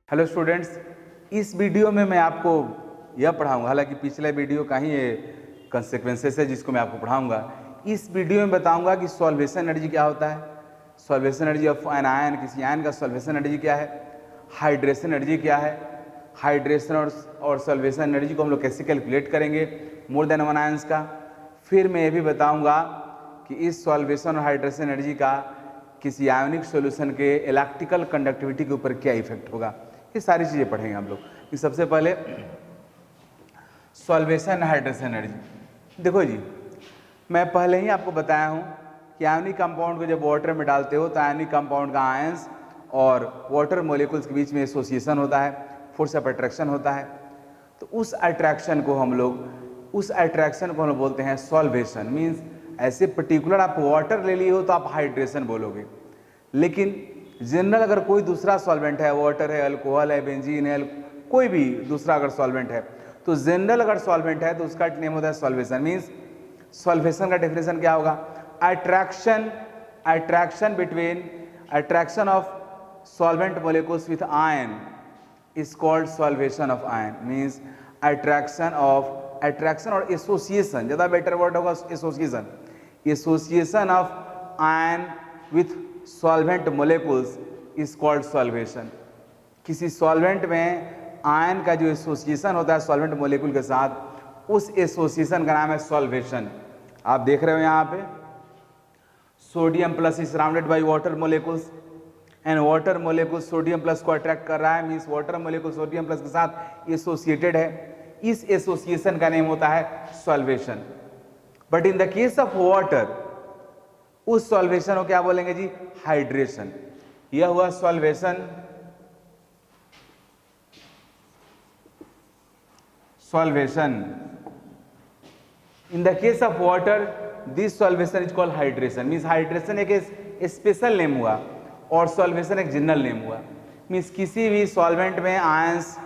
Hello students, इस video में मैं आपको यह पढ़ाऊंगा, हालांकि पिछले वीडियो का ही ये कंसेक्वेंसेस है जिसको मैं आपको पढ़ाऊंगा। इस वीडियो में बताऊंगा कि सॉल्वेशन एनर्जी क्या होता है, solvation energy of an ion, किसी आयन का सॉल्वेशन एनर्जी क्या है, हाइड्रेशन एनर्जी क्या है, हाइड्रेशन और सॉल्वेशन एनर्जी को हम लोग कैसे कैलकुलेट करेंगे मोर देन वन आयंस का। फिर मैं ये भी बताऊँगा कि इस सॉल्वेशन और हाइड्रेशन एनर्जी का किसी आयोनिक सॉल्यूशन के इलेक्ट्रिकल कंडक्टिविटी के ऊपर क्या इफेक्ट होगा। ये सारी चीज़ें पढ़ेंगे हम लोग। कि सबसे पहले सॉल्वेशन हाइड्रेशन एनर्जी। देखो जी, मैं पहले ही आपको बताया हूँ कि आयोनिक कंपाउंड को जब वाटर में डालते हो तो आयोनिक कंपाउंड का आयंस और वाटर मॉलिक्यूल्स के बीच में एसोसिएशन होता है, फोर्स ऑफ अट्रैक्शन होता है। तो उस अट्रैक्शन को हम लोग बोलते हैं सॉल्वेशन। मीन्स ऐसे पर्टिकुलर आप वाटर ले लिए हो तो आप हाइड्रेशन बोलोगे, लेकिन जनरल अगर कोई दूसरा सॉल्वेंट है, वाटर है, अल्कोहल है, बेंजीन है, कोई भी दूसरा अगर सॉल्वेंट है, तो जनरल अगर सॉल्वेंट है तो उसका नेम होता है सॉल्वेशन। मीन्स सॉल्वेशन का डेफिनेशन क्या होगा? Attraction of solvent molecules with ion is called solvation of ion. Means attraction और एसोसिएशन, ज़्यादा बेटर वर्ड होगा association of ion with solvent molecules is called solvation. किसी सॉल्वेंट में आयन का जो एसोसिएशन होता है सॉल्वेंट मोलिक्यूल के साथ, उस एसोसिएशन का नाम है सॉल्वेशन। आप देख रहे हो यहाँ पे sodium plus is surrounded by water molecules and water molecule sodium plus को अट्रैक्ट कर रहा है। Means water molecule sodium plus के साथ एसोसिएटेड है। इस एसोसिएशन का नेम होता है solvation. But in the case of water, उस सॉल्वेशन को क्या बोलेंगे जी? हाइड्रेशन। यह हुआ solvation. In the case of water this solvation is called hydration. Means hydration एक स्पेशल नेम हुआ और सॉल्वेशन एक जनरल नेम हुआ। मीन्स किसी भी सॉल्वेंट में आयंस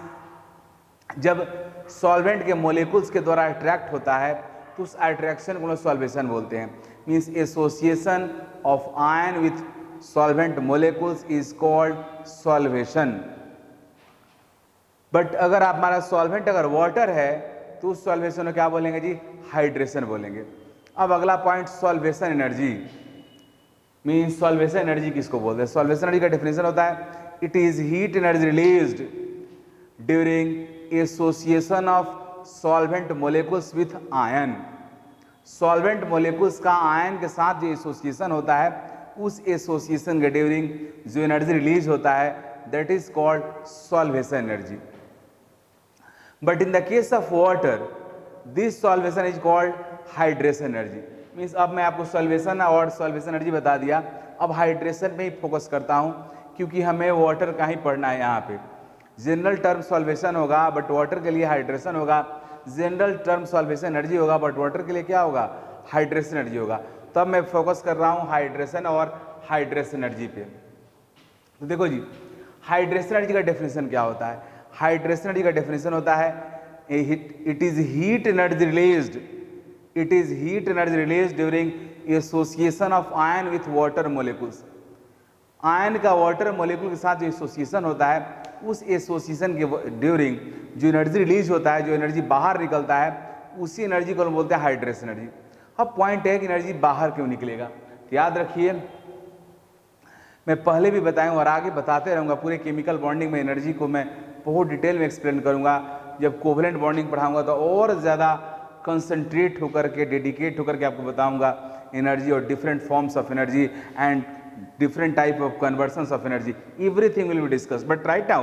जब सॉल्वेंट के मोलिक्यूल्स के द्वारा अट्रैक्ट होता है तो उस अट्रैक्शन को सॉल्वेशन बोलते हैं। Means association of ion with solvent molecules is called solvation. But अगर आप हमारा सॉल्वेंट अगर वाटर है तो उस सॉल्वेशन को क्या बोलेंगे जी? हाइड्रेशन बोलेंगे। अब अगला point solvation energy. Means solvation energy किसको बोलते हैं? सॉल्वेशन एनर्जी का डेफिनेशन होता है it is heat energy released during association of solvent molecules with ion. Solvent molecules का आयन के साथ जो एसोसिएशन होता है, उस एसोसिएशन के ड्यूरिंग जो एनर्जी रिलीज होता है that is called solvation energy. But in the case of water this solvation is called hydration energy. Means अब मैं आपको सॉल्वेशन और सॉल्वेशन एनर्जी बता दिया। अब हाइड्रेशन पे ही फोकस करता हूँ क्योंकि हमें वाटर का ही पढ़ना है। यहाँ पे जनरल टर्म सॉल्वेशन होगा बट वाटर के लिए हाइड्रेशन होगा। जनरल टर्म सॉल्वेशन एनर्जी होगा बट वाटर के लिए क्या होगा? हाइड्रेशन एनर्जी होगा। तो अब मैं फोकस कर रहा हूँ हाइड्रेशन और हाइड्रेशन एनर्जी पे। तो देखो जी, हाइड्रेशन एनर्जी का डेफिनेशन क्या होता है? हाइड्रेशन एनर्जी का डेफिनेशन होता है it is heat energy released during association of ion with water molecules. Ion का वाटर मोलिक्यूल के साथ जो एसोसिएशन होता है, उस एसोसिएशन के ड्यूरिंग जो एनर्जी रिलीज होता है, जो एनर्जी बाहर निकलता है, उसी एनर्जी को हम बोलते हैं हाइड्रेशन एनर्जी। अब पॉइंट है कि एनर्जी बाहर क्यों निकलेगा? तो याद रखिए, मैं पहले भी बताया हूँ और आगे बताते रहूँगा। पूरे केमिकल बॉन्डिंग में एनर्जी को मैं बहुत डिटेल में एक्सप्लेन करूँगा। जब कोवलेंट बॉन्डिंग पढ़ाऊँगा तो और ज़्यादा कंसंट्रेट होकर के, डेडिकेट होकर के आपको बताऊँगा एनर्जी और different forms of energy and different type of conversions of energy. Everything will be discussed. But right now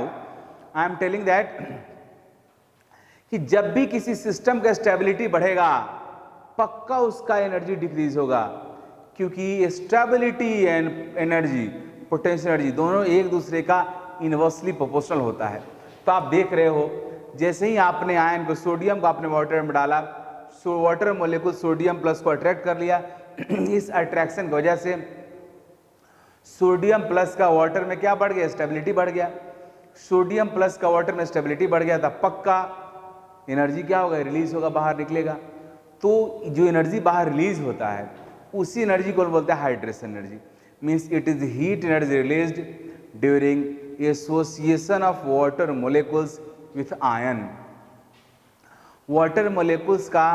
I am telling that कि जब भी किसी सिस्टम का स्टेबिलिटी बढ़ेगा पक्का उसका एनर्जी डिक्रीज होगा, क्योंकि stability and energy, potential energy, दोनों एक दूसरे का इनवर्सली प्रोपोर्शनल होता है। तो आप देख रहे हो जैसे ही आपने आयन को, सोडियम को आपने वाटर में डाला, वाटर मोलिक्यूल सोडियम प्लस को अट्रैक्ट कर लिया। इस अट्रैक्शन की वजह से सोडियम प्लस का वाटर में क्या बढ़ गया? स्टेबिलिटी बढ़ गया। सोडियम प्लस का वाटर में स्टेबिलिटी बढ़ गया था, पक्का एनर्जी क्या होगा? रिलीज होगा, बाहर निकलेगा। तो जो एनर्जी बाहर रिलीज होता है उसी एनर्जी को बोलते हैं hydration energy. Means it is heat energy released during association of water molecules with ion. Water molecules का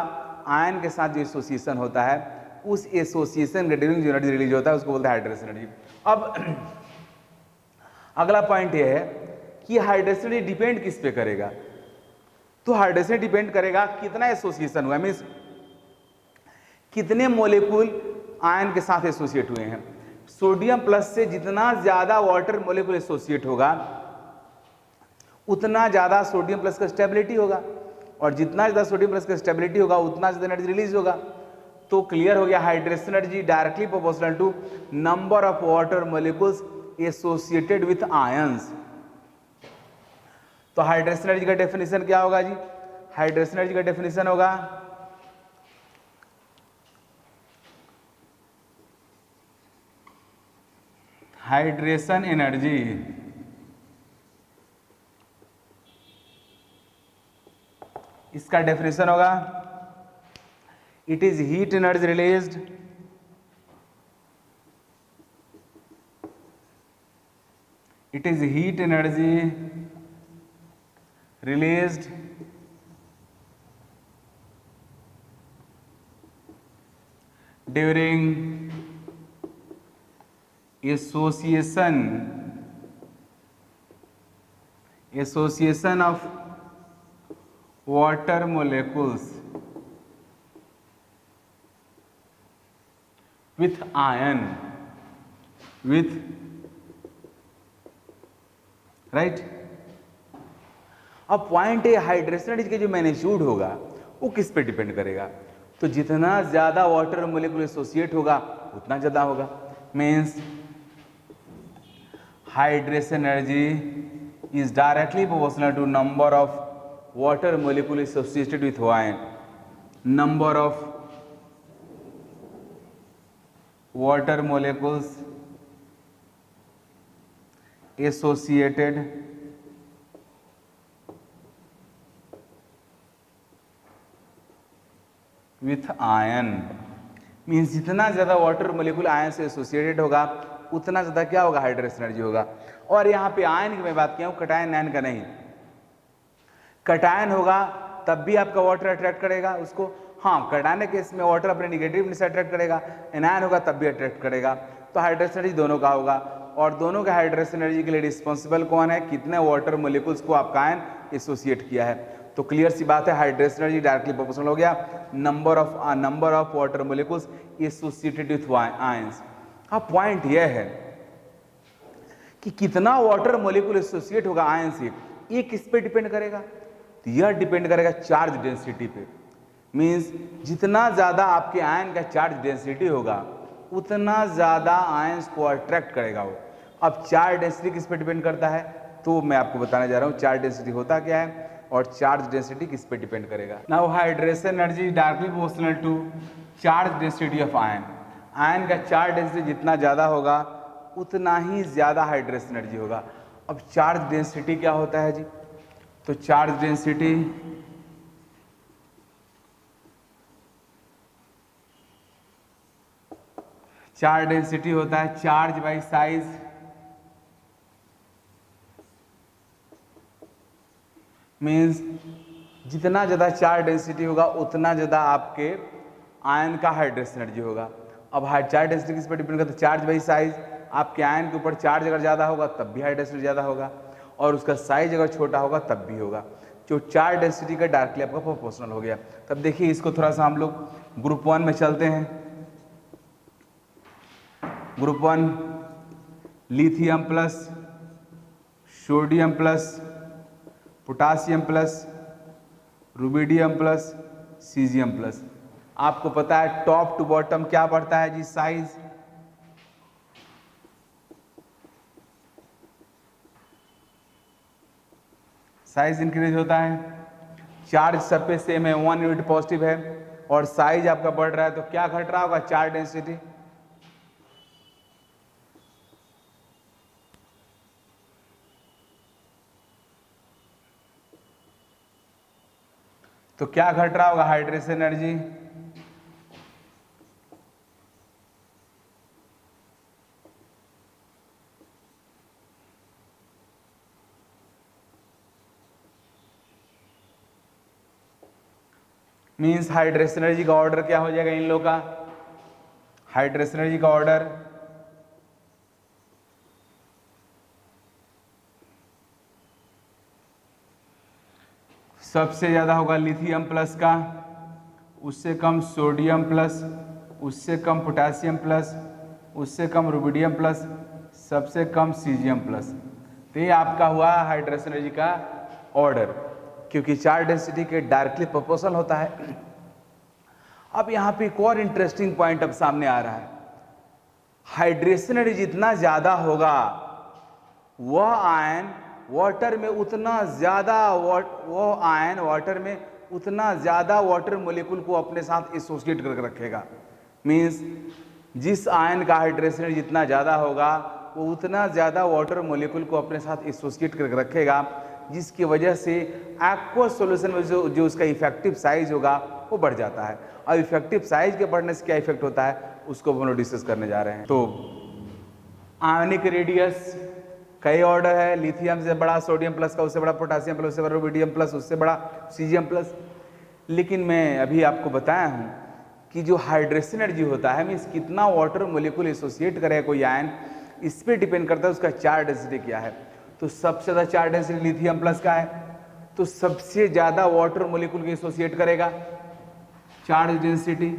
आयन के साथ जो एसोसिएशन होता है, उस एसोसिएशन के ड्यूरिंग जो एनर्जी रिलीज होता है उसको बोलते हैं हाइड्रेशन एनर्जी। अब अगला पॉइंट यह है कि हाइड्रेशन एनर्जी डिपेंड किस पे करेगा। तो हाइड्रेशन डिपेंड करेगा कितना एसोसिएशन हुआ, मीन्स कितने मोलिकुल आयन के साथ एसोसिएट हुए हैं। सोडियम प्लस से जितना ज्यादा वाटर मोलिकुल एसोसिएट होगा उतना ज्यादा सोडियम प्लस का स्टेबिलिटी होगा, और जितना ज्यादा सोडियम प्लस का स्टेबिलिटी होगा उतना ज्यादा एनर्जी रिलीज होगा। तो क्लियर हो गया, hydration energy directly proportional to number of water molecules associated with ions. तो हाइड्रेशन एनर्जी का डेफिनेशन क्या होगा जी? हाइड्रेशन एनर्जी का डेफिनेशन होगा हाइड्रेशन एनर्जी इसका डेफिनेशन होगा it is heat energy released it is heat energy released during association of water molecules with ion with right. अब पॉइंट है हाइड्रेशन एनर्जी का जो मैग्नीट्यूड होगा वो किस पे डिपेंड करेगा। तो जितना ज्यादा वाटर मोलिक्यूल एसोसिएट होगा उतना ज्यादा होगा, means hydration energy is directly proportional to number of water molecule associated with ion. Number of water molecules associated with ion, means जितना ज्यादा वाटर मोलिक्यूल आयन से एसोसिएटेड होगा उतना ज्यादा क्या होगा? हाइड्रेशन एनर्जी होगा। और यहाँ पे आयन की मैं बात किया हूँ, कटायन आयन का नहीं। कटायन होगा तब भी आपका वाटर अट्रैक्ट करेगा उसको, हाँ कटायन के केस में वाटर अपने निगेटिव से अट्रैक्ट करेगा, एनायन होगा तब भी अट्रैक्ट करेगा। तो हाइड्रेशन एनर्जी दोनों का होगा, और दोनों के हाइड्रेशन एनर्जी के लिए रिस्पॉन्सिबल कौन है? कितने वाटर मोलिकुल्स को आपका आयन एसोसिएट किया है। तो क्लियर सी बात है, हाइड्रेशन एनर्जी डायरेक्टली प्रोपोर्शनल हो गया number of water molecules associated with ions. अब पॉइंट यह है कि कितना वाटर मोलिकुल एसोसिएट होगा आयन से, ये किस पे डिपेंड करेगा? तो यह डिपेंड करेगा चार्ज डेंसिटी पे। मींस जितना ज्यादा आपके आयन का चार्ज डेंसिटी होगा उतना ज्यादा आयंस को अट्रैक्ट करेगा वो। अब चार्ज डेंसिटी किस पे डिपेंड करता है? तो मैं आपको बताने जा रहा हूँ चार्ज डेंसिटी होता क्या है और चार्ज डेंसिटी किस पे डिपेंड करेगा। Now hydration energy directly proportional to charge density of ion. Ion का चार्ज डेंसिटी जितना ज्यादा होगा उतना ही ज्यादा हाइड्रेशन एनर्जी होगा। अब चार्ज डेंसिटी क्या होता है जी? तो चार्ज डेंसिटी होता है चार्ज बाई साइज। मीन्स जितना ज्यादा चार्ज डेंसिटी होगा उतना ज्यादा आपके आयन का हाइड्रेशन एनर्जी होगा। अब चार्ज डेंसिटी किस पर डिपेंड करता है? Charge by size. आपके आयन के ऊपर चार्ज अगर ज्यादा होगा तब भी हाइड्रेशन ज्यादा होगा, और उसका साइज अगर छोटा होगा तब भी होगा। जो चार्ज डेंसिटी का डायरेक्टली आपका प्रोपोर्शनल हो गया। तब देखिए इसको थोड़ा सा हम लोग ग्रुप 1 में चलते हैं। Group 1 lithium plus, sodium plus, potassium plus, rubidium plus, caesium plus. आपको पता है टॉप टू बॉटम क्या पड़ता है जी? साइज। साइज इंक्रीज होता है, चार्ज सब पे सेम है, 1 यूनिट पॉजिटिव है, और साइज आपका बढ़ रहा है तो क्या घट रहा होगा? Charge density. तो क्या घट रहा होगा? Hydration energy. Means hydration energy का ऑर्डर क्या हो जाएगा इन लोगों का? हाइड्रेशन एनर्जी का ऑर्डर सबसे ज्यादा होगा लिथियम प्लस का, उससे कम सोडियम प्लस, उससे कम पोटेशियम प्लस, उससे कम रुबिडियम प्लस, सबसे कम सीजियम प्लस। तो ये आपका हुआ हाइड्रेशन एनर्जी का ऑर्डर, क्योंकि चार्ज डेंसिटी के डायरेक्टली प्रोपोर्शनल होता है। अब यहाँ पे एक और इंटरेस्टिंग पॉइंट अब सामने आ रहा है। हाइड्रेशन एनर्जी जितना ज्यादा होगा वह आयन वाटर में उतना ज्यादा वाटर मोलिक्यूल को अपने साथ एसोसिएट करके रखेगा। मींस जिस आयन का हाइड्रेशन एनर्जी जितना ज्यादा होगा वो उतना ज्यादा वाटर मोलिक्यूल को अपने साथ एसोसिएट करके रखेगा, जिसकी वजह से एक्वस सॉल्यूशन में जो उसका इफेक्टिव साइज होगा वो बढ़ जाता है। अब इफेक्टिव साइज के बढ़ने से क्या इफेक्ट होता है उसको हम लोग डिस्कस करने जा रहे हैं। तो आयनिक रेडियस कई ऑर्डर है, लिथियम से बड़ा सोडियम प्लस का, उससे बड़ा पोटेशियम प्लस, उससे बड़ा रुबिडियम प्लस, उससे बड़ा सीजियम प्लस। लेकिन मैं अभी आपको बताया हूं कि जो हाइड्रेशन एनर्जी होता है मीन्स कितना वाटर मोलिक्यूल एसोसिएट करेगा कोई आयन, इस पे डिपेंड करता है उसका चार्ज डेंसिटी क्या है। तो सबसे ज्यादा चार्ज डेंसिटी लिथियम प्लस का है, तो सबसे ज्यादा वाटर मोलिक्यूल को एसोसिएट करेगा। चार्ज डेंसिटी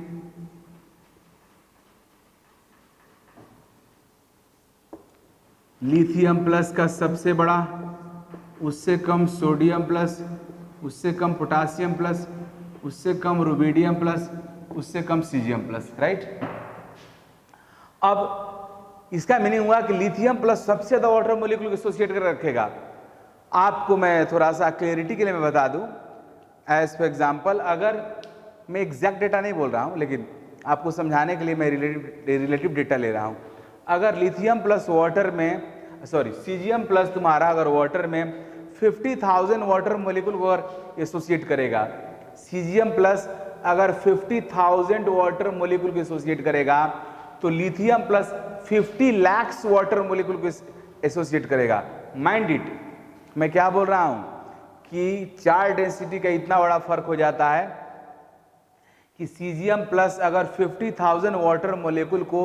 लिथियम प्लस का सबसे बड़ा, उससे कम सोडियम प्लस, उससे कम पोटेशियम प्लस, उससे कम रुबिडियम प्लस, उससे कम सीजियम प्लस, राइट। अब इसका मीनिंग हुआ कि लिथियम प्लस सबसे ज्यादा वाटर मोलिक्यूल को एसोसिएट कर रखेगा। आपको मैं थोड़ा सा क्लियरिटी के लिए मैं बता दूं, एज फॉर एग्जांपल, अगर मैं एग्जैक्ट डेटा नहीं बोल रहा हूं लेकिन आपको समझाने के लिए मैं रिलेटिव डेटा ले रहा हूं। अगर लिथियम प्लस वाटर में सीजियम प्लस तुम्हारा अगर वाटर में 50,000 वाटर मोलिक्यूल को अगर एसोसिएट करेगा, सीजियम प्लस अगर 50,000 वाटर मोलिक्यूल को एसोसिएट करेगा, तो lithium plus 50 lakh water molecule को एसोसिएट करेगा। माइंड इट, मैं क्या बोल रहा हूं कि चार्ज डेंसिटी का इतना बड़ा फर्क हो जाता है कि सीजियम प्लस अगर 50,000 वाटर मोलिक्यूल को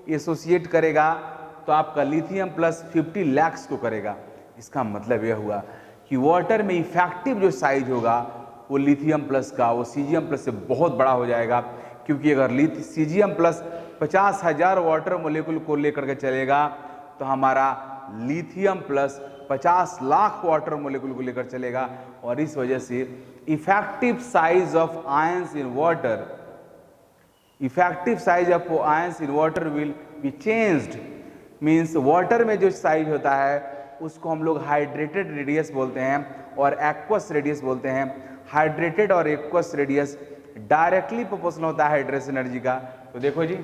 एसोसिएट करेगा तो आपका लिथियम प्लस 50 लाख को करेगा। इसका मतलब यह हुआ कि वाटर में इफेक्टिव जो साइज होगा वो लिथियम प्लस का वो सीजियम प्लस से बहुत बड़ा हो जाएगा, क्योंकि अगर सीजियम प्लस 50,000 वाटर मोलिक्यूल को लेकर के चलेगा तो हमारा lithium plus 50 lakh water molecule को लेकर चलेगा। और इस वजह से effective size of ions in water will be changed. Means water में जो साइज होता है उसको हम लोग हाइड्रेटेड रेडियस बोलते हैं और एक्वस रेडियस बोलते हैं। हाइड्रेटेड और एक्वस रेडियस डायरेक्टली प्रोपोर्शनल होता है हाइड्रेशन एनर्जी का। तो देखो जी,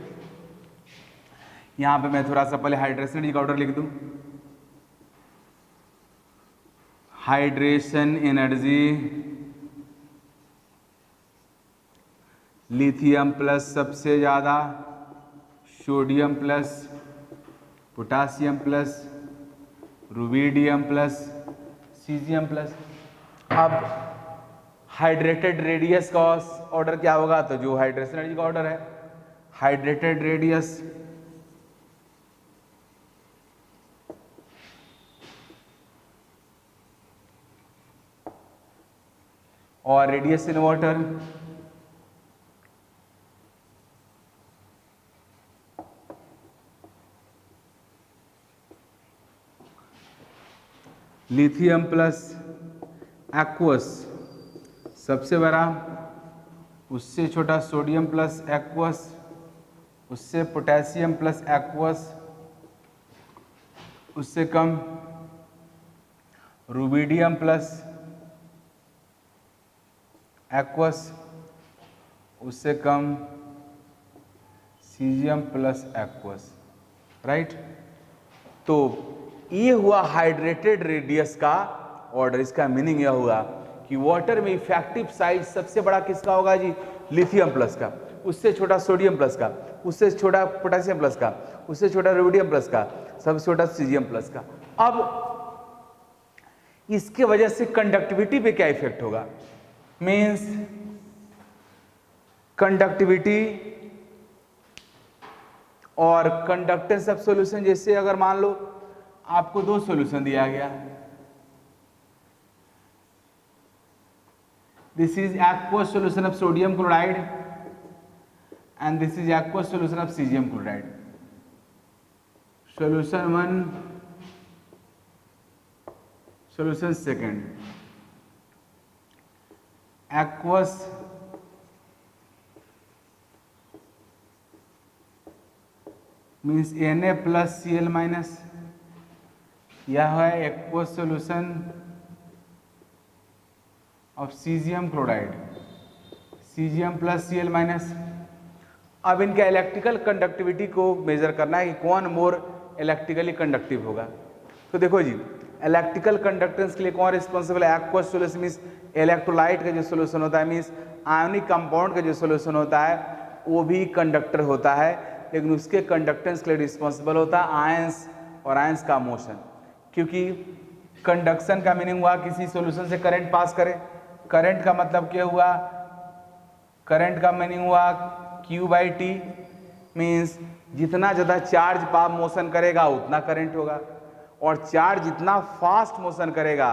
यहां पे मैं थोड़ा सा पहले हाइड्रेशन एनर्जी का ऑर्डर लिख दूं। हाइड्रेशन एनर्जी लिथियम प्लस सबसे ज्यादा, sodium plus, potassium plus, rubidium plus, caesium plus. अब हाइड्रेटेड रेडियस का ऑर्डर क्या होगा? तो जो हाइड्रेशन एनर्जी का ऑर्डर है, हाइड्रेटेड रेडियस और radius in water lithium plus aqueous सबसे बड़ा, उससे छोटा सोडियम प्लस एक्वस, उससे पोटेशियम प्लस एक्वस, उससे कम रुबिडियम प्लस एक्वस, उससे कम सीजियम प्लस एक्वस, राइट। तो ये हुआ हाइड्रेटेड रेडियस का ऑर्डर। इसका मीनिंग यह हुआ कि वाटर में इफेक्टिव साइज सबसे बड़ा किसका होगा जी? लिथियम प्लस का, उससे छोटा सोडियम प्लस का, उससे छोटा पोटेशियम प्लस का, उससे छोटा रुबिडियम प्लस का, सबसे छोटा सीजियम प्लस का। अब इसके वजह से कंडक्टिविटी पे क्या इफेक्ट होगा? मींस कंडक्टिविटी और कंडक्टेंस ऑफ सॉल्यूशन। जैसे अगर मान लो आपको दो सॉल्यूशन दिया गया, this is aqueous solution of sodium chloride and this is aqueous solution of caesium chloride. Solution one, solution second, aqueous means Na plus Cl minus, यह है aqueous solution of caesium chloride, caesium plus Cl minus. अब इनका electrical conductivity को major करना है कि कौन मोर electrically conductive होगा। तो देखो जी, इलेक्ट्रिकल कंडक्टेंस के लिए कौन रिस्पॉन्सिबल है? एक्वस सॉल्यूशन मीन्स इलेक्ट्रोलाइट का जो सॉल्यूशन होता है, मीन्स आयनिक कंपाउंड का जो सॉल्यूशन होता है वो भी कंडक्टर होता है, लेकिन उसके कंडक्टेंस के लिए रिस्पॉन्सिबल होता है आयंस और आयंस का मोशन। क्योंकि कंडक्शन का मीनिंग हुआ किसी सॉल्यूशन से करंट पास करे। करंट का मतलब क्या हुआ? करंट का मीनिंग हुआ Q/T, मीन्स जितना ज़्यादा चार्ज पास मोशन करेगा उतना करंट होगा, और चार्ज जितना फास्ट मोशन करेगा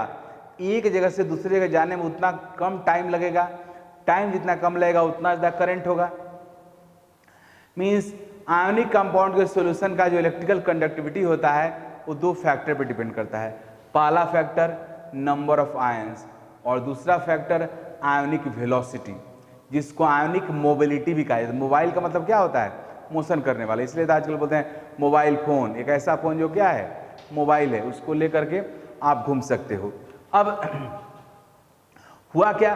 एक जगह से दूसरी जगह जाने में उतना कम टाइम लगेगा, टाइम जितना कम लगेगा उतना ज़्यादा करंट होगा। मीन्स आयनिक कंपाउंड के सॉल्यूशन का जो इलेक्ट्रिकल कंडक्टिविटी होता है वो दो फैक्टर पर डिपेंड करता है। पहला फैक्टर नंबर ऑफ आयंस और दूसरा फैक्टर आयनिक वेलोसिटी, जिसको आयनिक मोबिलिटी भी कहा जाता है। मोबाइल का मतलब क्या होता है? मोशन करने वाला। इसलिए तो आजकल बोलते हैं मोबाइल फ़ोन, एक ऐसा फ़ोन जो क्या है? मोबाइल है, उसको लेकर के आप घूम सकते हो। अब हुआ क्या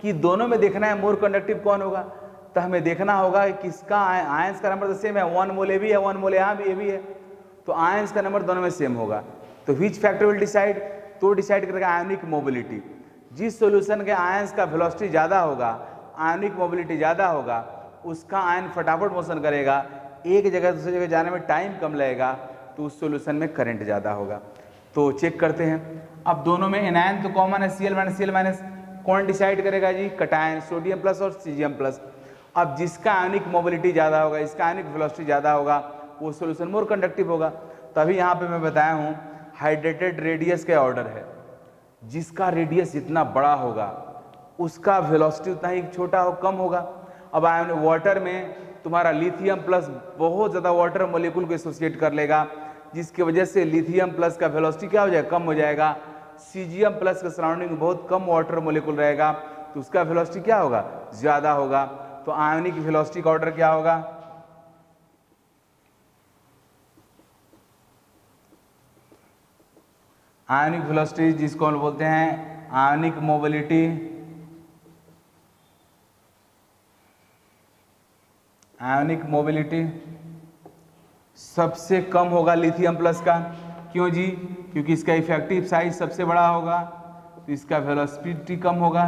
कि दोनों में देखना है मोर कंडक्टिव कौन होगा, तो हमें देखना होगा कि किसका आयंस का नंबर तो सेम है, 1 मोल ए भी है, 1 मोल यहाँ भी ए भी है, तो आयंस का नंबर दोनों में सेम होगा। तो विच फैक्टर विल डिसाइड? तो डिसाइड करेगा आयनिक मोबिलिटी। जिस सॉल्यूशन के आयंस का वेलोसिटी ज़्यादा होगा, आयनिक मोबिलिटी ज़्यादा होगा, उसका आयन फटाफट मोशन करेगा, एक जगह दूसरी जगह जाने में टाइम कम लगेगा, तो उस सॉल्यूशन में करंट ज़्यादा होगा। तो चेक करते हैं। अब दोनों में एनायन तो कॉमन है, Cl माइनस, कौन डिसाइड करेगा जी? कटायन, सोडियम प्लस और सीजियम प्लस। अब जिसका आयनिक मोबिलिटी ज़्यादा होगा, इसका आयनिक वेलोसिटी ज़्यादा होगा, वो सॉल्यूशन मोर कंडक्टिव होगा। तभी यहाँ पे मैं बताया हूँ हाइड्रेटेड रेडियस का ऑर्डर है, जिसका रेडियस जितना बड़ा होगा उसका वेलोसिटी उतना ही छोटा हो कम होगा। अब आयन वाटर में तुम्हारा लिथियम प्लस बहुत ज़्यादा वाटर मॉलिक्यूल को एसोसिएट कर लेगा, जिसकी वजह से लिथियम प्लस का वेलोसिटी क्या हो जाएगा? कम हो जाएगा। सीजियम प्लस के सराउंडिंग में बहुत कम वाटर मॉलिक्यूल रहेगा, तो उसका वेलोसिटी क्या होगा? ज़्यादा होगा। तो आयनिक वेलोसिटी का ऑर्डर क्या होगा? आयनिक वेलोसिटी जिसको हम बोलते हैं आयनिक मोबिलिटी, आयनिक मोबिलिटी सबसे कम होगा लिथियम प्लस का। क्यों जी? क्योंकि इसका इफेक्टिव साइज सबसे बड़ा होगा, तो इसका वेलोसिटी कम होगा,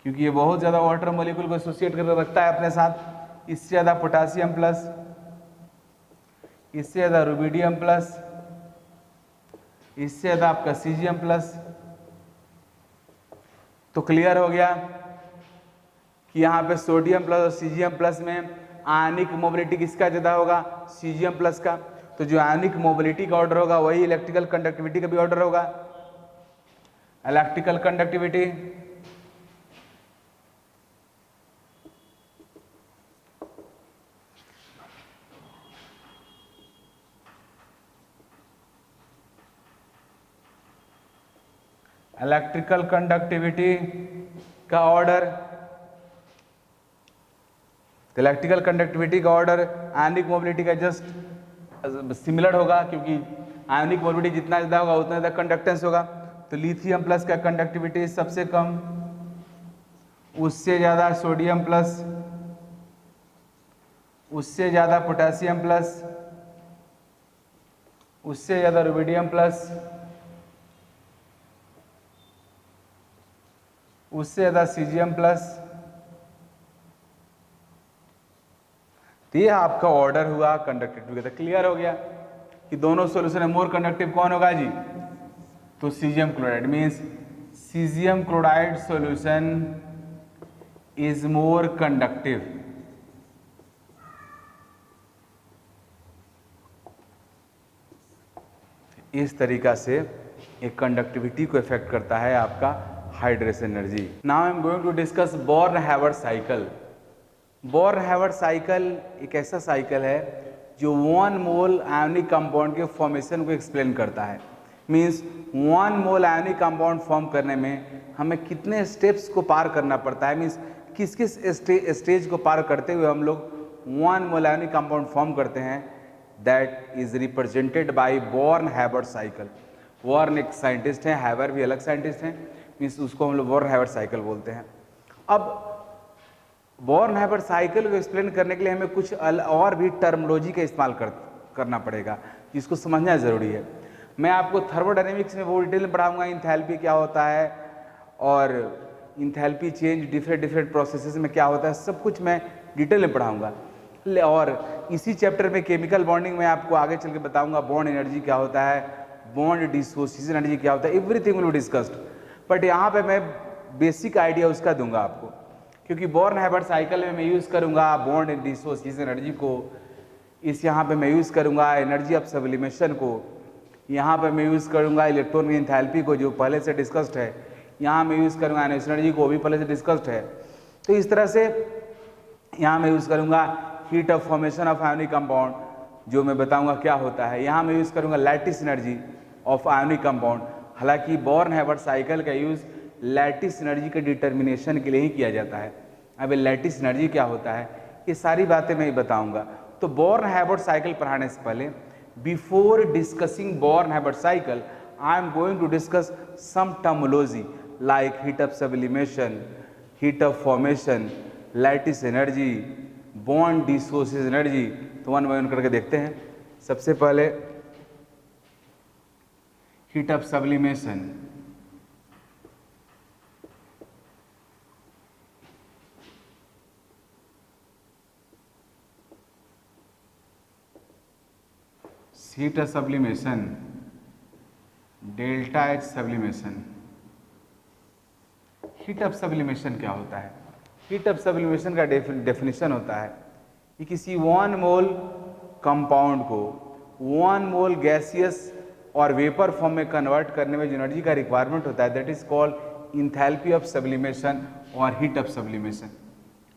क्योंकि ये बहुत ज़्यादा वाटर मॉलिक्यूल को एसोसिएट करके रखता है अपने साथ। इससे ज़्यादा पोटासियम प्लस, इससे ज़्यादा रुबिडियम प्लस, इससे ज़्यादा आपका सीजियम प्लस। तो क्लियर हो गया कि यहाँ पे सोडियम प्लस और सीजियम प्लस में आयनिक मोबिलिटी किसका ज़्यादा होगा? सीजियम प्लस का। तो जो आयनिक मोबिलिटी का ऑर्डर होगा वही इलेक्ट्रिकल कंडक्टिविटी का भी ऑर्डर होगा। इलेक्ट्रिकल कंडक्टिविटी इलेक्ट्रिकल कंडक्टिविटी का ऑर्डर, इलेक्ट्रिकल कंडक्टिविटी का ऑर्डर आयनिक मोबिलिटी का जस्ट सिमिलर होगा, क्योंकि आयनिक मोबिलिटी जितना ज़्यादा होगा उतना ज़्यादा कंडक्टेंस होगा। तो लिथियम प्लस का कंडक्टिविटी सबसे कम, उससे ज़्यादा सोडियम प्लस, उससे ज़्यादा पोटेशियम प्लस, उससे ज़्यादा रुबिडियम प्लस, उससे ज़्यादा सीजियम प्लस। तो ये आपका ऑर्डर हुआ कंडक्टिविटी का। क्लियर हो गया कि दोनों सॉल्यूशन में मोर कंडक्टिव कौन होगा जी? तो caesium chloride, means caesium chloride solution is more conductive. इस तरीका से एक कंडक्टिविटी को इफेक्ट करता है आपका hydration energy. Now I am going to discuss Born Haber cycle. Born Haber cycle एक ऐसा साइकिल है जो 1 मोल आयोनिक कंपाउंड के फॉर्मेशन को एक्सप्लेन करता है। Means 1 mole ionic compound form करने में हमें कितने स्टेप्स को पार करना पड़ता है, मींस किस किस स्टेज को पार करते हुए हम लोग 1 मोल आयोनिक कंपाउंड फॉर्म करते हैं, that is represented by Born Haber cycle. Born एक साइंटिस्ट हैं, हैवर भी अलग साइंटिस्ट हैं, मीन्स उसको हम लोग बॉर्न-हावर्ट साइकिल बोलते हैं। अब बॉर्न-हावर्ट साइकिल को एक्सप्लेन करने के लिए हमें कुछ और भी टर्मिनोलॉजी का इस्तेमाल करना पड़ेगा, जिसको समझना ज़रूरी है। मैं आपको थर्मोडायनेमिक्स में वो डिटेल में पढ़ाऊंगा, इंथैल्पी क्या होता है और इंथैल्पी चेंज डिफरेंट प्रोसेसेस में क्या होता है, सब कुछ मैं डिटेल में पढ़ाऊंगा। और इसी चैप्टर में केमिकल बॉन्डिंग में आपको आगे चल के बताऊंगा बॉन्ड एनर्जी क्या होता है, बॉन्ड डिसोसिएशन एनर्जी क्या होता है, everything will be discussed. But यहाँ पे मैं बेसिक आइडिया उसका दूंगा आपको, क्योंकि बॉर्न-हावर्ट साइकिल में मैं यूज़ करूँगा बॉन्ड डिसोसिएशन एनर्जी को, इस यहाँ पे मैं यूज़ करूँगा एनर्जी ऑफ सब्लिमेशन को, यहाँ पे मैं यूज़ करूँगा इलेक्ट्रॉन की एंथैल्पी को जो पहले से डिस्कस्ड है, यहाँ मैं यूज़ करूँगा आयनिक एनर्जी को, भी पहले से डिस्कस्ड है। तो इस तरह से यहाँ मैं यूज़ करूँगा heat of formation of ionic compound, जो मैं बताऊँगा क्या होता है। यहाँ मैं यूज़ करूँगा lattice energy of ionic compound. हालांकि बॉर्न-हावर्ट साइकिल का यूज़ लैटिस एनर्जी के डिटर्मिनेशन के लिए ही किया जाता है। अब लैटिस एनर्जी क्या होता है, ये सारी बातें मैं बताऊँगा। तो बॉर्न-हावर्ट साइकिल पढ़ाने से पहले, before discussing Born Haber cycle, I am going to discuss some terminology like heat of sublimation, heat of formation, lattice energy, bond dissociation energy. तो वन बाय वन करके देखते हैं। सबसे पहले heat of sublimation. Heat of sublimation, delta H sublimation. Heat of sublimation क्या होता है? Heat of sublimation का डेफिनेशन होता है कि किसी 1 मोल कंपाउंड को 1 मोल गैसियस और वेपर फॉर्म में कन्वर्ट करने में जो एनर्जी का रिक्वायरमेंट होता है, that is called enthalpy of sublimation और heat of sublimation.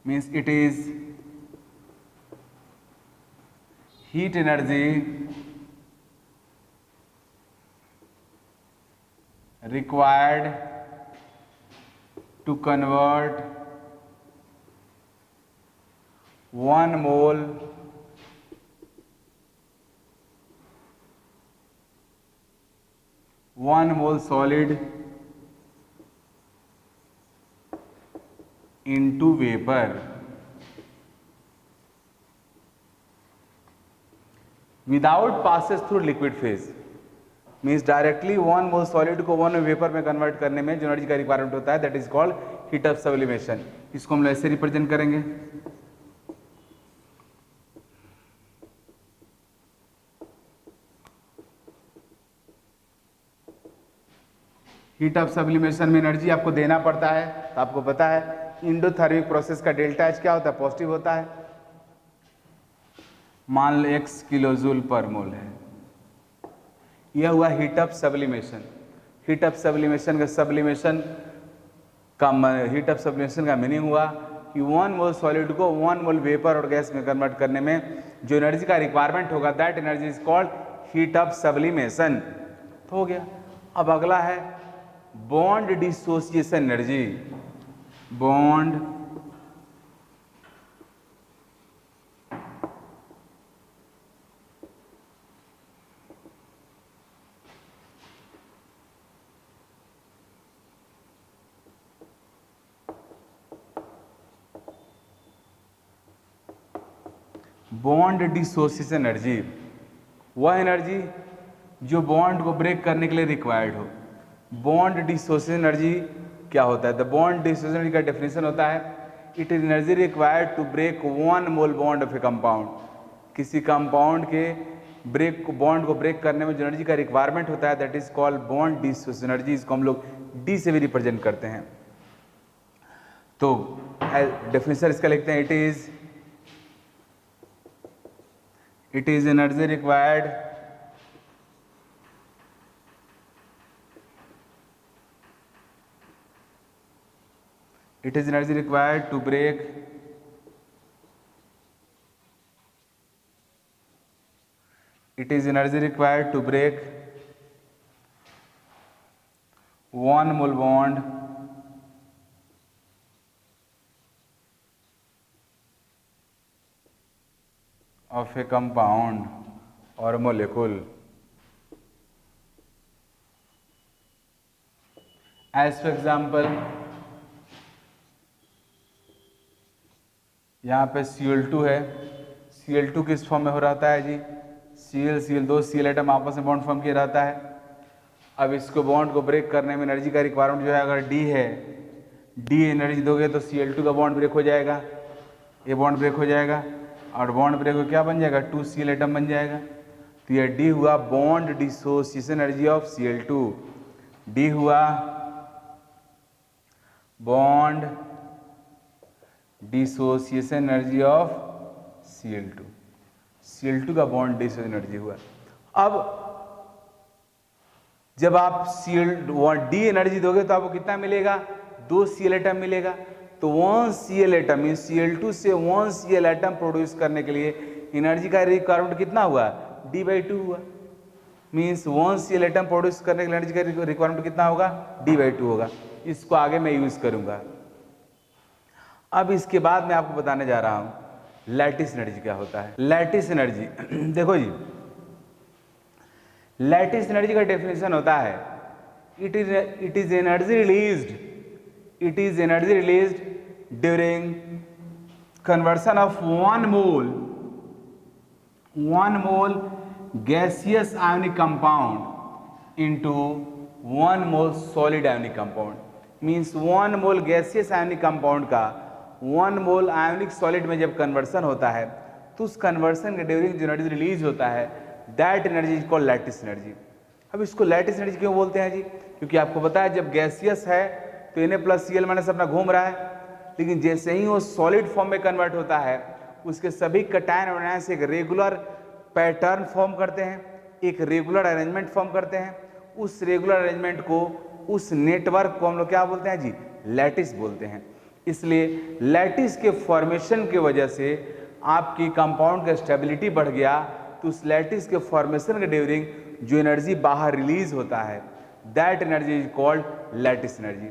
Means it is heat energy required to convert 1 mole solid into vapor without passes through liquid phase। Means directly 1 mole solid को 1 vapour में convert करने में जो energy का requirement होता है, that is called heat of sublimation. इसको हम लोग ऐसे रिप्रेजेंट करेंगे। हीट ऑफ सब्लिमेशन में एनर्जी आपको देना पड़ता है, तो आपको पता है इंडोथर्मिक प्रोसेस का डेल्टा एच क्या होता है, पॉजिटिव होता है। मान लो x किलोजूल पर मोल है। यह हुआ heat of sublimation. Heat of sublimation का मीनिंग हुआ कि 1 मोल सॉलिड को 1 मोल वेपर और गैस में कन्वर्ट करने में जो एनर्जी का रिक्वायरमेंट होगा, that energy is called heat of sublimation. तो हो गया। अब अगला है bond dissociation energy. Bond bond dissociation energy वह एनर्जी जो बॉन्ड को ब्रेक करने के लिए रिक्वायर्ड हो। बॉन्ड डिसोसिएशन एनर्जी क्या होता है? द बॉन्ड डिसोसिएशन एनर्जी का डेफिनेशन होता है, it is energy required to break 1 mole bond of a compound. किसी कंपाउंड के बॉन्ड को ब्रेक करने में जो एनर्जी का रिक्वायरमेंट होता है, that is called bond dissociation energy. इसको हम लोग डी से भी रिप्रेजेंट करते हैं। तो डेफिनेशन इसका लिखते हैं, it is energy required to break one mole bond of a compound or molecule as for example यहाँ पे Cl2 है, Cl2 किस फॉर्म में हो रहता है जी, Cl दो Cl एटम आपस में बॉन्ड फॉर्म किया रहता है। अब इसको बॉन्ड को ब्रेक करने में एनर्जी का रिक्वायरमेंट जो है, अगर D है, D एनर्जी दोगे तो Cl2 का बॉन्ड ब्रेक हो जाएगा, ये बॉन्ड ब्रेक हो जाएगा और बॉन्ड ब्रेक हो क्या बन जाएगा, 2 Cl एटम बन जाएगा। तो ये D हुआ bond dissociation energy of Cl2, D हुआ bond dissociation energy of Cl2 का बॉन्ड डिसोसिएशन एनर्जी हुआ। अब जब आप D एनर्जी दोगे तो आपको कितना मिलेगा, 2 Cl एटम मिलेगा। तो 1 Cl एटम मीन्स Cl2 से 1 Cl एटम प्रोड्यूस करने के लिए एनर्जी का रिक्वायरमेंट कितना हुआ, D/2 हुआ। मीन्स 1 Cl एटम प्रोड्यूस करने के लिए एनर्जी का रिक्वायरमेंट कितना होगा, D/2 होगा। इसको आगे मैं यूज करूंगा। अब इसके बाद मैं आपको बताने जा रहा हूं लैटिस एनर्जी क्या होता है। लैटिस एनर्जी देखो जी, लैटिस एनर्जी का डेफिनेशन होता है, it is energy released during conversion of one mole gaseous ionic compound into 1 mole solid ionic compound. Means 1 mole gaseous ionic compound का 1 मोल आयोनिक सॉलिड में जब कन्वर्सन होता है तो उस कन्वर्सन के ड्यूरिंग जो एनर्जी रिलीज होता है, that energy is called lattice energy. अब इसको लैटिस एनर्जी क्यों बोलते हैं जी, क्योंकि आपको पता है जब गैसियस है तो Na+Cl- अपना घूम रहा है, लेकिन जैसे ही वो सॉलिड फॉर्म में कन्वर्ट होता है उसके सभी कटायन और आयन से एक रेगुलर पैटर्न फॉर्म करते हैं, एक रेगुलर अरेंजमेंट फॉर्म करते हैं। उस रेगुलर अरेंजमेंट को, उस नेटवर्क को हम लोग क्या बोलते हैं जी, लैटिस बोलते हैं। इसलिए लैटिस के फॉर्मेशन की वजह से आपकी कंपाउंड का स्टेबिलिटी बढ़ गया, तो उस लैटिस के फॉर्मेशन के ड्यूरिंग जो एनर्जी बाहर रिलीज होता है, that energy is called lattice energy.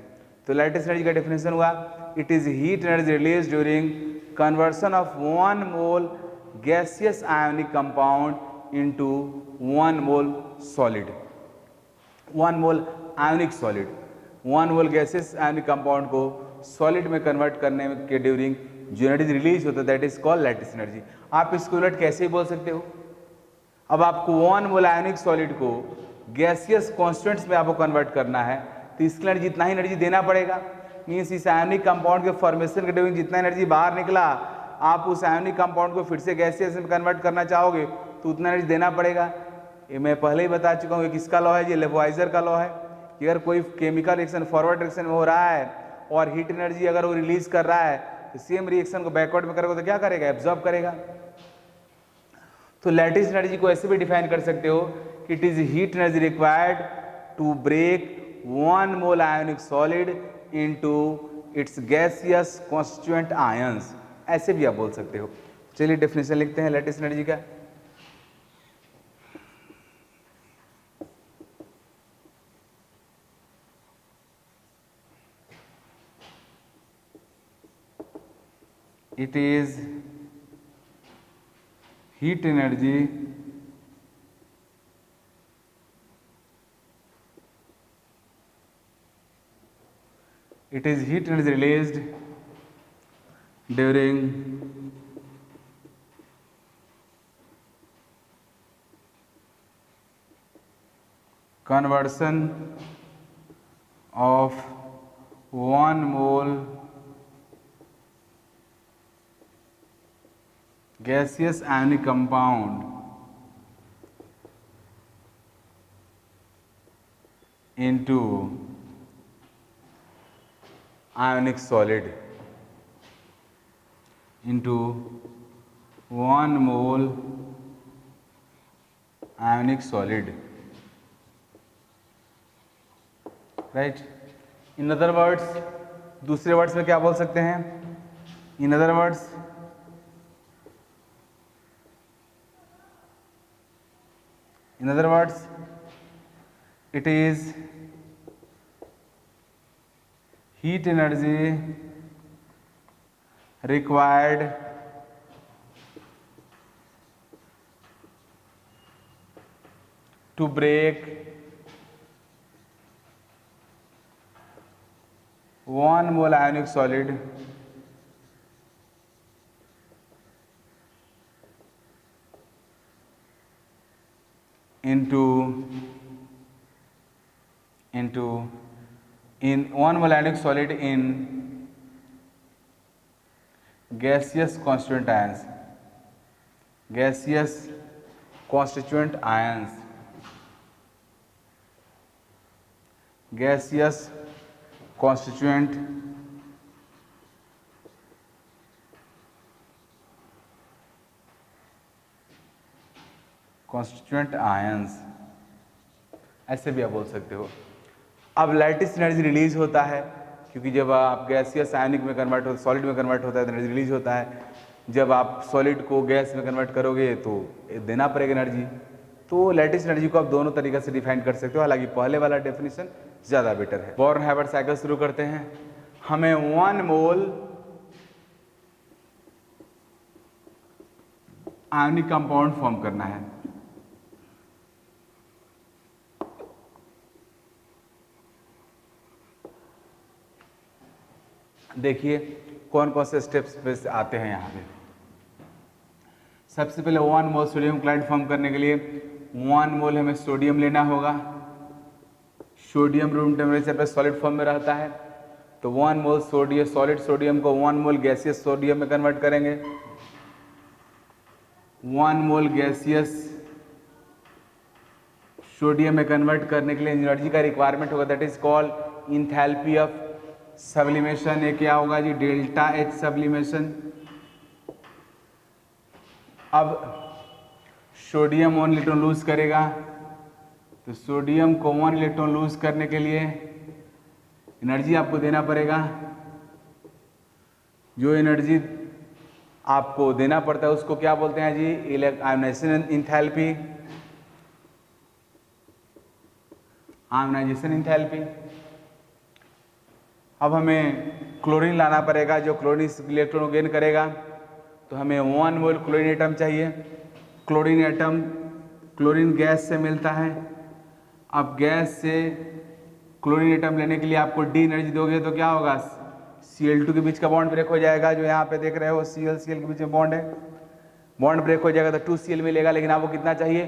तो लैटिस एनर्जी का डेफिनेशन हुआ, it is heat energy release during conversion of 1 mole gaseous ionic compound into 1 mole solid, 1 mole ionic solid, 1 mole gaseous ionic compound को solid में convert करने के during जो energy release होता है, that is called lattice energy. आप इसको उलट कैसे बोल सकते हो, अब आपको 1 मोल आयोनिक सॉलिड को गैसियस कॉन्स्टेंट्स में आपको कन्वर्ट करना है, तो इसके लिए जितना ही एनर्जी देना पड़ेगा। मीन्स इस आयोनिक कंपाउंड के फॉर्मेशन के ड्यूरिंग जितना एनर्जी बाहर निकला, आप उस आयोनिक कंपाउंड को फिर से गैसियस में कन्वर्ट करना चाहोगे तो उतना एनर्जी देना पड़ेगा। ये मैं पहले ही बता चुका हूँ, ये किसका लॉ है, ये लेवोइजर का लॉ है कि अगर कोई केमिकल रिएक्शन फॉरवर्ड डायरेक्शन में हो रहा है और हीट एनर्जी अगर वो रिलीज कर रहा है तो सेम रिएक्शन को बैकवर्ड में करेगा तो क्या करेगा, एब्जॉर्ब करेगा। तो लैटिस एनर्जी को ऐसे भी डिफाइन कर सकते हो कि it is heat energy required to break 1 mole ionic solid into its gaseous constituent ions, ऐसे भी आप बोल सकते हो। चलिए डेफिनेशन लिखते हैं लैटिस एनर्जी का। It is heat energy released during conversion of 1 mole gaseous ionic compound into ionic solid। into 1 mole ionic solid, right. In other words, दूसरे वर्ड्स में क्या बोल सकते हैं? In other words, it is heat energy required to break 1 mole ionic solid into in 1 mole ionic solid in gaseous constituent ions, gaseous constituent ions, gaseous constituent ions, ऐसे भी आप बोल सकते हो। अब लैटिस एनर्जी रिलीज होता है, क्योंकि जब आप गैसियस आयनिक में कन्वर्ट हो, सॉलिड में कन्वर्ट होता है तो एनर्जी रिलीज होता है। जब आप सॉलिड को गैस में कन्वर्ट करोगे तो देना पड़ेगा एनर्जी। तो लैटिस एनर्जी को आप दोनों तरीके से डिफाइन कर सकते हो, हालांकि पहले वाला डेफिनेशन ज़्यादा बेटर है। बॉर्न-हाइवर्ट साइकिल शुरू करते हैं। हमें 1 मोल आयनिक कंपाउंड फॉर्म करना है। देखिए कौन कौन से स्टेप्स आते हैं यहाँ पे। सबसे पहले 1 मोल सोडियम क्लोराइड फॉर्म करने के लिए 1 मोल हमें सोडियम लेना होगा। सोडियम रूम टेम्परेचर पर सॉलिड फॉर्म में रहता है, तो 1 मोल सोडियम, सॉलिड सोडियम को 1 मोल गैसियस सोडियम में कन्वर्ट करेंगे। 1 मोल गैसियस सोडियम में कन्वर्ट करने के लिए एनर्जी का रिक्वायरमेंट होगा, that is called enthalpy of sublimation. ये क्या होगा जी? Delta H sublimation. अब सोडियम 1 इलेक्ट्रॉन लूज करेगा, तो सोडियम को 1 इलेक्ट्रॉन लूज करने के लिए एनर्जी आपको देना पड़ेगा। जो एनर्जी आपको देना पड़ता है उसको क्या बोलते हैं जी? Ionisation enthalpy. Ionisation enthalpy. अब हमें क्लोरीन लाना पड़ेगा, जो क्लोरीन इलेक्ट्रॉन गेन करेगा, तो हमें 1 मोल क्लोरीन एटम चाहिए। क्लोरीन एटम क्लोरीन गैस से मिलता है। अब गैस से क्लोरीन एटम लेने के लिए आपको डी एनर्जी दोगे तो क्या होगा? Cl2 के बीच का बॉन्ड ब्रेक हो जाएगा, जो यहाँ पे देख रहे हो Cl Cl के बीच में बॉन्ड है, बॉन्ड ब्रेक हो जाएगा तो 2Cl मिलेगा, लेकिन आपको कितना चाहिए?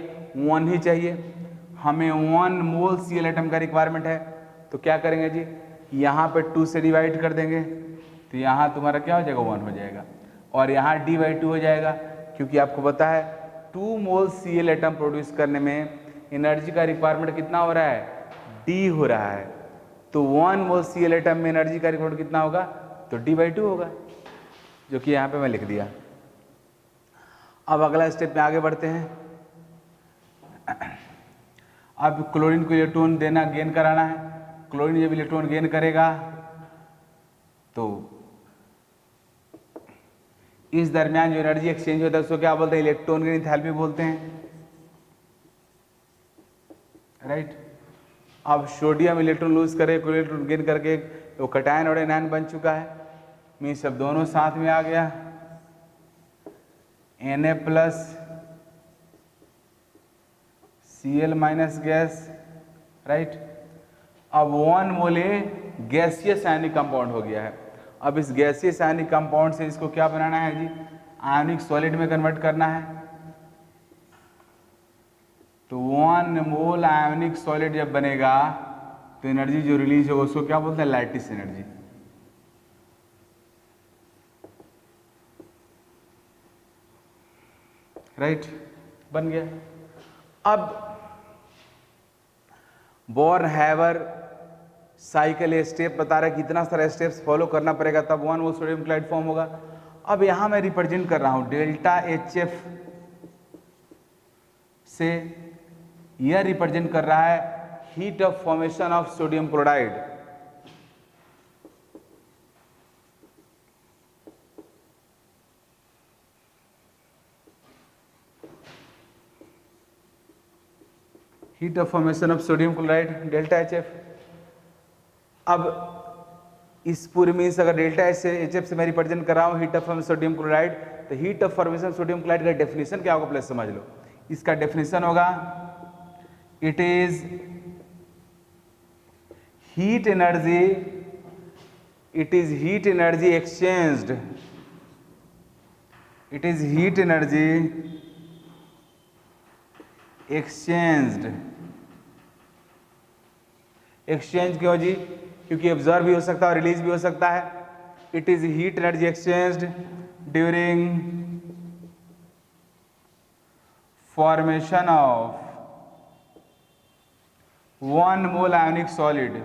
1 ही चाहिए। हमें 1 मोल Cl एटम का रिक्वायरमेंट है, तो क्या करेंगे जी? यहाँ पे 2 से डिवाइड कर देंगे, तो यहाँ तुम्हारा क्या हो जाएगा? 1 हो जाएगा, और यहाँ d/2 हो जाएगा, क्योंकि आपको पता है 2 मोल Cl एटम प्रोड्यूस करने में एनर्जी का रिक्वायरमेंट कितना हो रहा है? d हो रहा है। तो 1 मोल Cl एटम में एनर्जी का रिक्वायरमेंट कितना होगा? तो d/2 होगा, जो कि यहाँ पे मैं लिख दिया। अब अगला स्टेप में आगे बढ़ते हैं। अब क्लोरीन को इलेक्ट्रॉन देना, गेन कराना है। क्लोरीन जब इलेक्ट्रॉन गेन करेगा तो इस दरमियान जो एनर्जी एक्सचेंज होता है उसको क्या बोलते हैं? इलेक्ट्रॉन गेन इंथैल्पी बोलते हैं, राइट। अब सोडियम इलेक्ट्रॉन लूज करे, क्लोरीन इलेक्ट्रॉन गेन करके वो कैटायन और एनायन बन चुका है, मीन्स सब दोनों साथ में आ गया। Na+ Cl- gas, right. अब 1 मोल गैसियस आयनिक कंपाउंड हो गया है। अब इस गैसियस आयनिक कंपाउंड से इसको क्या बनाना है जी? आयनिक सॉलिड में कन्वर्ट करना है। तो 1 मोल आयनिक सॉलिड जब बनेगा तो एनर्जी जो रिलीज होगा उसको क्या बोलते हैं? Lattice energy. राइट, बन गया। अब बॉर्न-हाइवर साइकिल स्टेप बता रहा है कि इतना सारा स्टेप्स फॉलो करना पड़ेगा तब 1 मोल सोडियम क्लोराइड फॉर्म होगा। अब यहां मैं रिप्रेजेंट कर रहा हूं डेल्टा एच एफ से, यह रिप्रेजेंट कर रहा है heat of formation of sodium chloride. Heat of formation of sodium chloride delta H F. अब इस पूरे मीन्स अगर डेल्टा एच एफ से मैं रिप्रेजेंट कर रहा हूँ heat of formation sodium chloride, तो heat of formation sodium chloride का डेफिनेशन क्या होगा प्लस समझ लो। इसका डेफिनेशन होगा it is heat energy, it is heat energy exchanged, it is heat energy exchanged. Exchange क्यों जी? क्योंकि ऑब्जर्व भी हो सकता है और रिलीज भी हो सकता है। It is heat energy exchanged during formation of 1 mole ionic solid,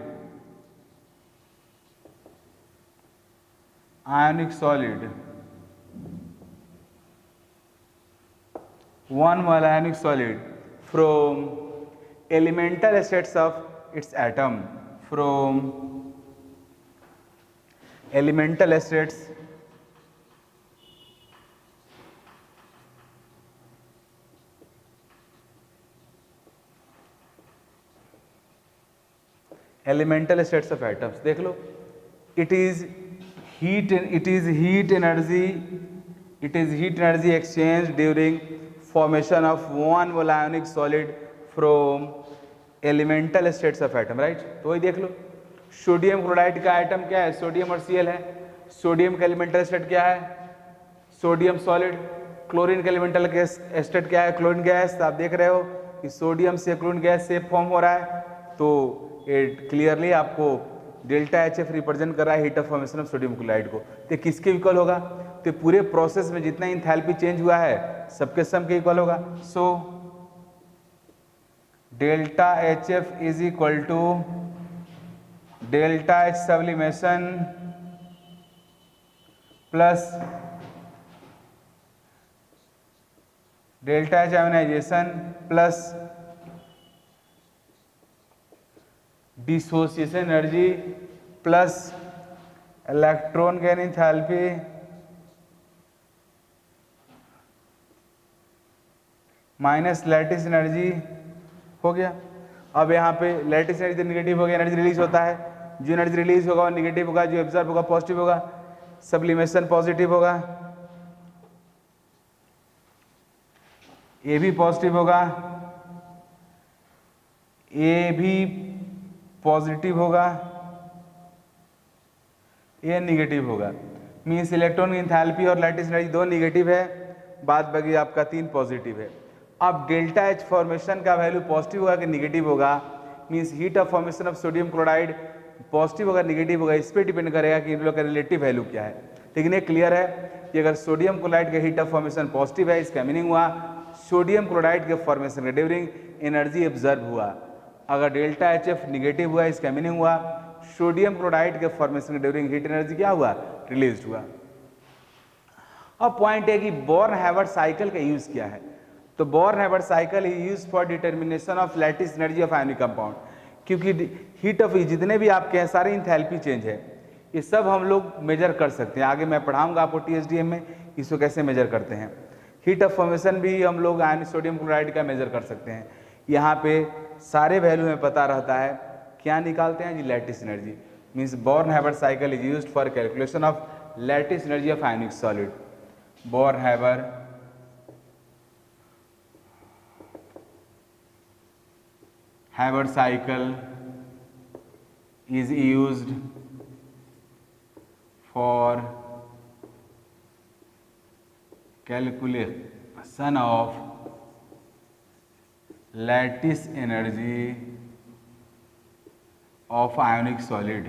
ionic solid 1 mole ionic solid from elemental states of its atom, from elemental states elemental states of atoms। देख लो, it is heat energy, it is heat energy exchange during formation of 1 mole ionic solid from elemental states of atom, right. तो वही देख लो, sodium chloride का atom क्या है? Sodium और Cl है। Sodium का एलिमेंटल स्टेट क्या है? Sodium solid. क्लोरीन का एलिमेंटल स्टेट क्या है? Chlorine gas. आप देख रहे हो कि सोडियम से क्लोरीन गैस से फॉर्म हो रहा है, तो इट क्लियरली आपको डेल्टा एच एफ रिप्रेजेंट कर रहा है heat of formation of sodium chloride को। तो किसके इक्वल होगा? तो पूरे प्रोसेस में जितना इंथैल्पी चेंज हुआ है सबके सम के इक्वल होगा। So delta H F is equal to delta H sublimation plus delta H ionisation plus dissociation energy plus electron gain enthalpy minus lattice energy हो गया। अब यहाँ पे लैटिस एनर्जी निगेटिव हो गया, एनर्जी रिलीज होता है, जो एनर्जी रिलीज होगा वो निगेटिव होगा, जो एब्जॉर्ब होगा पॉजिटिव होगा, सब्लिमेशन पॉजिटिव होगा, ये भी पॉजिटिव होगा, ये भी पॉजिटिव होगा, ये निगेटिव होगा। मीन्स इलेक्ट्रॉन एंथैल्पी और लैटिस एनर्जी दो निगेटिव है, बाद बाकी आपका 3 पॉजिटिव है। अब डेल्टा एच फॉर्मेशन का वैल्यू पॉजिटिव होगा कि निगेटिव होगा, means heat of formation of sodium chloride positive होगा निगेटिव होगा, इस पर डिपेंड करेगा कि इन लोग का रिलेटिव वैल्यू क्या है। लेकिन ये क्लियर है कि अगर सोडियम क्लोराइड का हीट ऑफ फॉर्मेशन पॉजिटिव है, इसका मीनिंग हुआ सोडियम क्लोराइड के फॉर्मेशन के ड्यूरिंग एनर्जी ऑब्जर्व हुआ। अगर डेल्टा एच एफ निगेटिव हुआ, इसका मीनिंग हुआ सोडियम क्लोराइड के फॉर्मेशन के ड्यूरिंग हीट एनर्जी क्या हुआ? रिलीज हुआ। अब पॉइंट है कि बोर्न-हैवर्ट साइकिल का यूज क्या है। तो Born Haber cycle is used for determination of lattice energy of ionic compound, क्योंकि हीट ऑफ जितने भी आपके हैं सारे इंथैल्पी चेंज है, ये सब हम लोग मेजर कर सकते हैं। आगे मैं पढ़ाऊंगा आपको TSDM में इसको कैसे मेजर करते हैं। हीट ऑफ फॉर्मेशन भी हम लोग आयन सोडियम क्लोराइड का मेजर कर सकते हैं। यहाँ पे सारे वैल्यू में पता रहता है, क्या निकालते हैं जी? Lattice energy. Means Born Haber cycle is used for calculation of lattice energy of ionic solid. Born Haber cycle is used for calculation of lattice energy of ionic solid।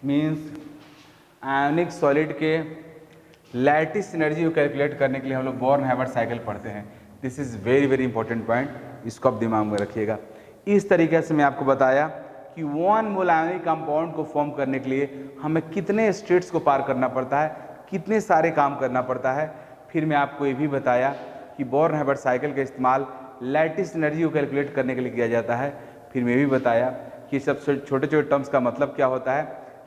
Means ionic solid के lattice energy को calculate करने के लिए हम लोग बोर्न-हैवर्ट cycle पढ़ते हैं। This is very very important point, इसको आप दिमाग में रखिएगा। इस तरीके से मैं आपको बताया कि 1 मोल आयोनिक कंपाउंड को फॉर्म करने के लिए हमें कितने स्टेट्स को पार करना पड़ता है, कितने सारे काम करना पड़ता है। फिर मैं आपको ये भी बताया कि बोर्न हाइबर्ट साइकिल का इस्तेमाल लैटिस एनर्जी को कैलकुलेट करने के लिए किया जाता है। फिर मैं भी बताया कि सब छोटे छोटे टर्म्स का मतलब क्या होता है,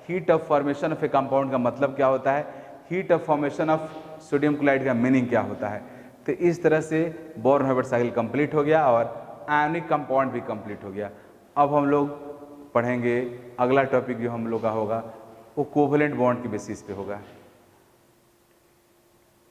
heat of formation of a compound का मतलब क्या होता है, heat of formation of sodium chloride का मीनिंग क्या होता है। तो इस तरह से बोर्न हाइबर्ट साइकिल कंप्लीट हो गया और आयनिक कंपाउंड भी कंप्लीट हो गया। अब हम लोग पढ़ेंगे अगला टॉपिक जो हम लोग का होगा वो कोवलेंट बॉन्ड के बेसिस पे होगा।